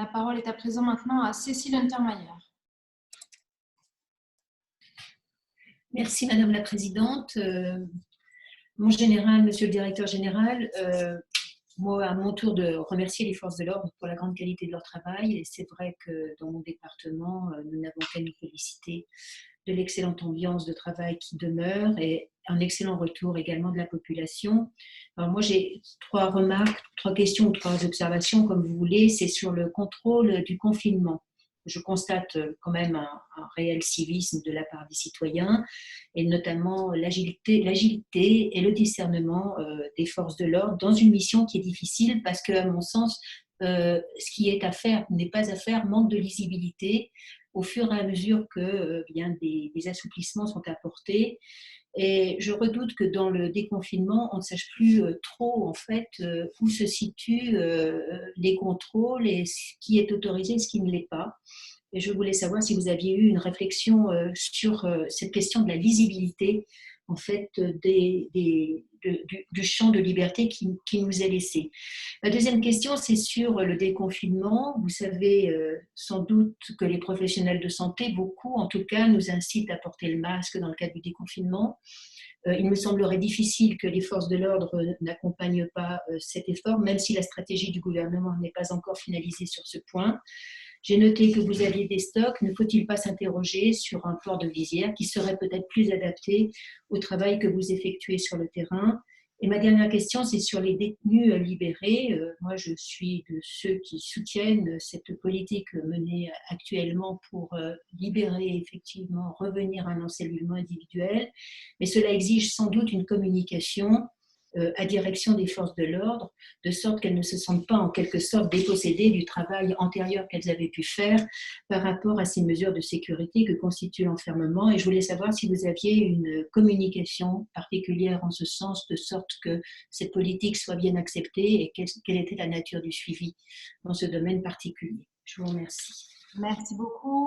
La parole est à présent maintenant à Cécile Untermaier. Merci Madame la Présidente. Mon général, Monsieur le Directeur Général, moi à mon tour de remercier les forces de l'ordre pour la grande qualité de leur travail. Et c'est vrai que dans mon département, nous n'avons qu'à nous féliciter de l'excellente ambiance de travail qui demeure et un excellent retour également de la population. Alors moi j'ai 3 remarques, 3 questions ou 3 observations comme vous voulez. C'est sur le contrôle du confinement. Je constate quand même un réel civisme de la part des citoyens et notamment l'agilité et le discernement des forces de l'ordre dans une mission qui est difficile parce que, à mon sens, ce qui est à faire n'est pas à faire, manque de lisibilité au fur et à mesure que bien des assouplissements sont apportés. Et je redoute que dans le déconfinement, on ne sache plus trop en fait où se situent les contrôles et ce qui est autorisé et ce qui ne l'est pas. Et je voulais savoir si vous aviez eu une réflexion sur cette question de la lisibilité en fait du champ de liberté qui nous est laissé. La deuxième question, c'est sur le déconfinement. Vous savez sans doute que les professionnels de santé, beaucoup en tout cas, nous incitent à porter le masque dans le cadre du déconfinement. Il me semblerait difficile que les forces de l'ordre n'accompagnent pas cet effort, même si la stratégie du gouvernement n'est pas encore finalisée sur ce point. J'ai noté que vous aviez des stocks. Ne faut-il pas s'interroger sur un port de visière qui serait peut-être plus adapté au travail que vous effectuez sur le terrain? Et ma dernière question, c'est sur les détenus libérés. Moi, je suis de ceux qui soutiennent cette politique menée actuellement pour libérer, effectivement, revenir à un encellulement individuel. Mais cela exige sans doute une communication à direction des forces de l'ordre, de sorte qu'elles ne se sentent pas en quelque sorte dépossédées du travail antérieur qu'elles avaient pu faire par rapport à ces mesures de sécurité que constitue l'enfermement. Et je voulais savoir si vous aviez une communication particulière en ce sens, de sorte que cette politique soit bien acceptée et quelle était la nature du suivi dans ce domaine particulier. Je vous remercie. Merci beaucoup.